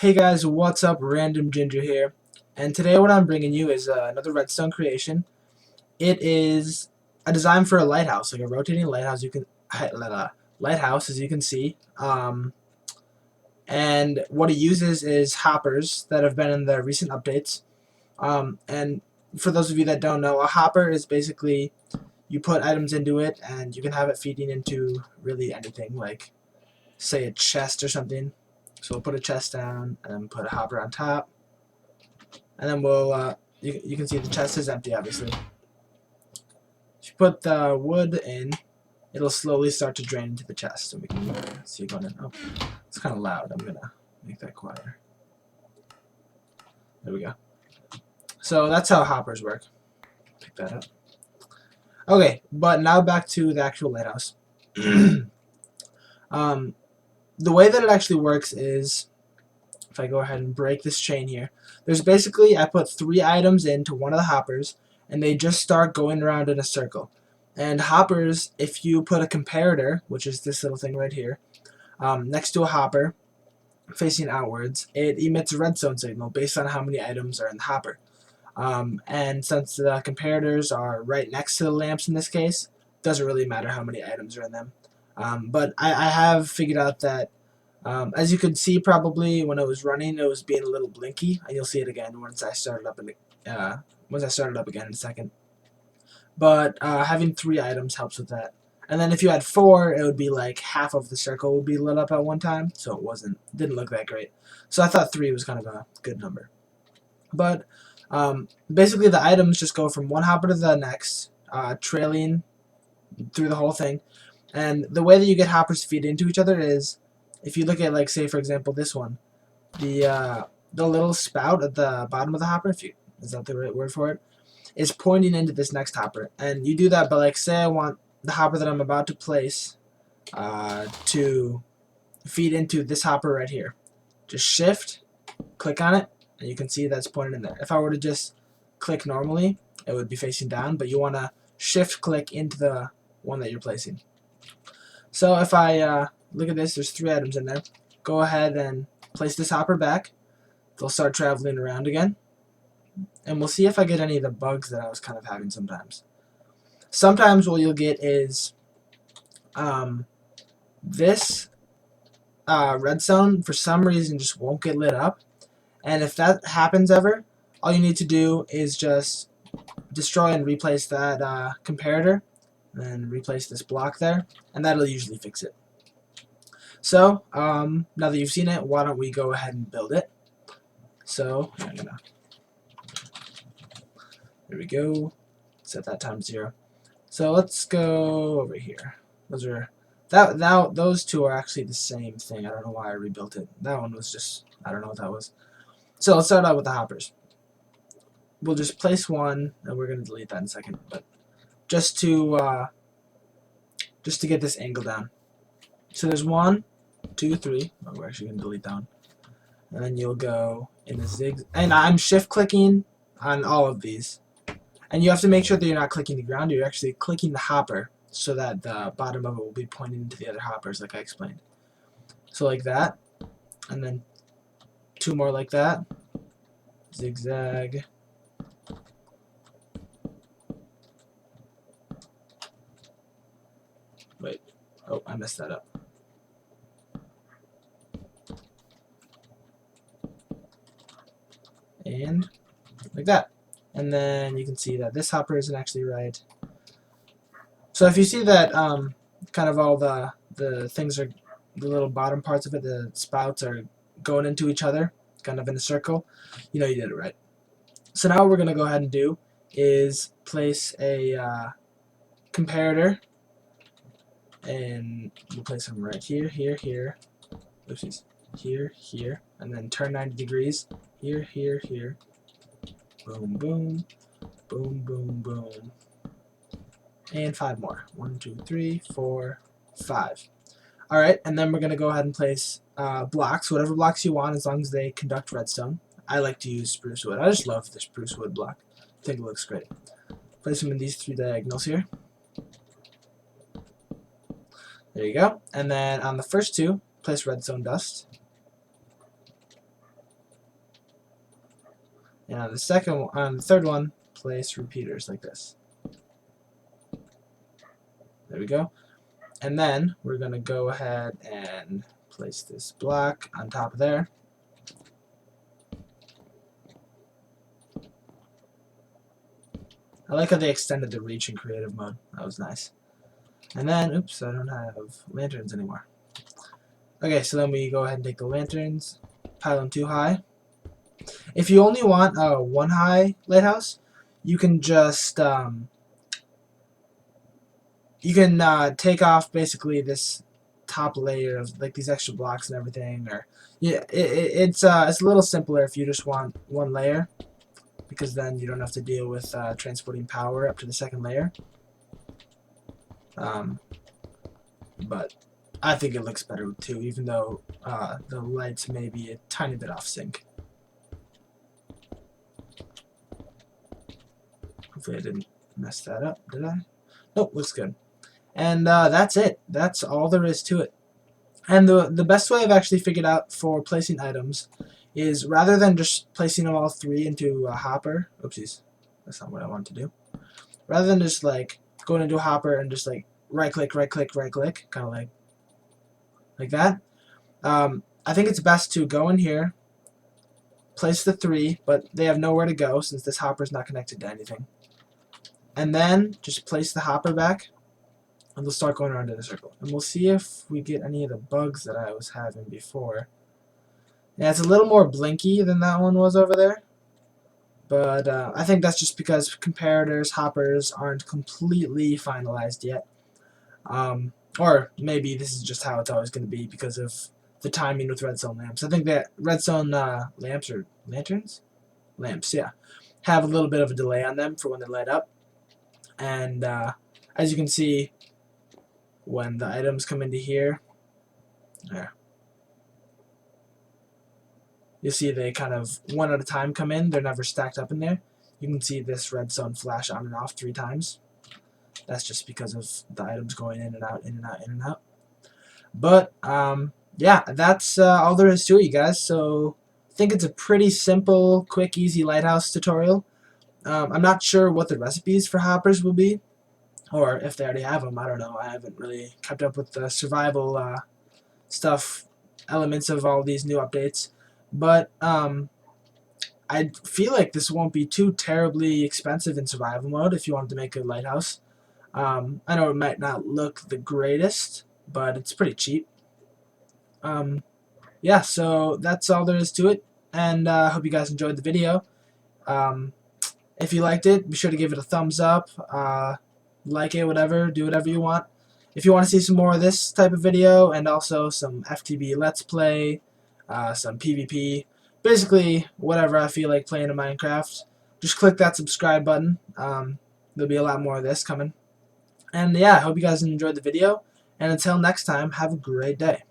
Hey guys, what's up? Random Ginger here, and today what I'm bringing you is another redstone creation. It is a design for a lighthouse, like a rotating lighthouse. Lighthouse, as you can see. And what it uses is hoppers that have been in the recent updates. And for those of you that don't know, a hopper is basically you put items into it, and you can have it feeding into really anything, like say a chest or something. So we'll put a chest down and put a hopper on top. And then you can see the chest is empty, obviously. If you put the wood in, it'll slowly start to drain into the chest, and we can see it going in. Oh, it's kind of loud. I'm gonna make that quieter. There we go. So that's how hoppers work. Pick that up. Okay, but now back to the actual lighthouse. The way that it actually works is, if I go ahead and break this chain here, there's basically, I put 3 items into one of the hoppers, and they just start going around in a circle. And hoppers, if you put a comparator, which is this little thing right here, next to a hopper, facing outwards, it emits a redstone signal based on how many items are in the hopper. And since the comparators are right next to the lamps in this case, it doesn't really matter how many items are in them. But I have figured out that as you could see probably when it was running, it was being a little blinky, and you'll see it again once I start it up again in a second. But having 3 items helps with that. And then if you had 4, it would be like half of the circle would be lit up at one time, so didn't look that great. So I thought 3 was kind of a good number. But basically the items just go from one hopper to the next, trailing through the whole thing. And the way that you get hoppers to feed into each other is, if you look at, like, say for example this one, the little spout at the bottom of the hopper, is that the right word for it, is pointing into this next hopper. And you do that by, like, say I want the hopper that I'm about to place to feed into this hopper right here. Just shift, click on it, and you can see that's pointed in there. If I were to just click normally, it would be facing down, but you want to shift click into the one that you're placing. So if I look at this, there's 3 items in there. Go ahead and place this hopper back. They'll start traveling around again. And we'll see if I get any of the bugs that I was kind of having sometimes. Sometimes what you'll get is this redstone, for some reason, just won't get lit up. And if that happens ever, all you need to do is just destroy and replace that comparator, and then replace this block there, and that'll usually fix it. So, now that you've seen it, why don't we go ahead and build it. So, there we go. Set that times 0. So let's go over here. Those 2 are actually the same thing. I don't know why I rebuilt it. That one was just, I don't know what that was. So let's start out with the hoppers. We'll just place 1, and we're gonna delete that in a second, but just to get this angle down. So there's 1, 2, 3. Oh, we're actually gonna delete that one. And then you'll go in the zig, and I'm shift clicking on all of these. And you have to make sure that you're not clicking the ground, you're actually clicking the hopper, so that the bottom of it will be pointing into the other hoppers, like I explained. So like that, and then 2 more like that. Zigzag. Wait. Oh, I messed that up. And like that. And then you can see that this hopper isn't actually right. So if you see that kind of all the things are, the little bottom parts of it, the spouts are going into each other, kind of in a circle, you know you did it right. So now what we're going to go ahead and do is place a comparator, and we'll place them right here, here, here, oopsies, here, here, and then turn 90 degrees, here, here, here, boom, boom, boom, boom, boom, and 5 more. 1, 2, 3, 4, 5. Alright, and then we're going to go ahead and place blocks, whatever blocks you want, as long as they conduct redstone. I like to use spruce wood. I just love the spruce wood block. I think it looks great. Place them in these 3 diagonals here. There you go. And then on the first 2, place redstone dust. And on the third one, place repeaters like this. There we go. And then we're going to go ahead and place this block on top of there. I like how they extended the reach in creative mode. That was nice. And then, oops, I don't have lanterns anymore. Okay, so then we go ahead and take the lanterns, pile them too high. If you only want a one high lighthouse, you can just take off basically this top layer of like these extra blocks and everything. Or yeah, it's a little simpler if you just want one layer, because then you don't have to deal with transporting power up to the second layer. But I think it looks better too, even though the lights may be a tiny bit off sync. Hopefully I didn't mess that up, did I? Nope, looks good. And that's it. That's all there is to it. And the best way I've actually figured out for placing items is, rather than just placing them all three into a hopper, oopsies, that's not what I want to do. Rather than just like going into a hopper and just like right click, kind of like that, I think it's best to go in here, place the three, but they have nowhere to go since this hopper is not connected to anything. And then just place the hopper back, and they'll start going around in a circle. And we'll see if we get any of the bugs that I was having before. Yeah, it's a little more blinky than that one was over there. But I think that's just because comparators, hoppers aren't completely finalized yet. Or maybe this is just how it's always going to be because of the timing with redstone lamps. I think that redstone lamps, or lanterns? Lamps, yeah, have a little bit of a delay on them for when they light up. And as you can see, when the items come into here, there, you'll see they kind of one at a time come in. They're never stacked up in there. You can see this redstone flash on and off 3 times. That's just because of the items going in and out, in and out, in and out. But yeah, that's all there is to it, you guys. So I think it's a pretty simple, quick, easy lighthouse tutorial. I'm not sure what the recipes for hoppers will be, or if they already have them. I don't know. I haven't really kept up with the survival stuff, elements of all these new updates. But I feel like this won't be too terribly expensive in survival mode if you wanted to make a lighthouse. I know it might not look the greatest, but it's pretty cheap. Yeah, so that's all there is to it, and I hope you guys enjoyed the video. If you liked it, be sure to give it a thumbs up, like it, whatever, do whatever you want. If you want to see some more of this type of video, and also some FTB Let's Play, some PvP, basically whatever I feel like playing in Minecraft, just click that subscribe button. There'll be a lot more of this coming. And yeah, I hope you guys enjoyed the video, and until next time, have a great day.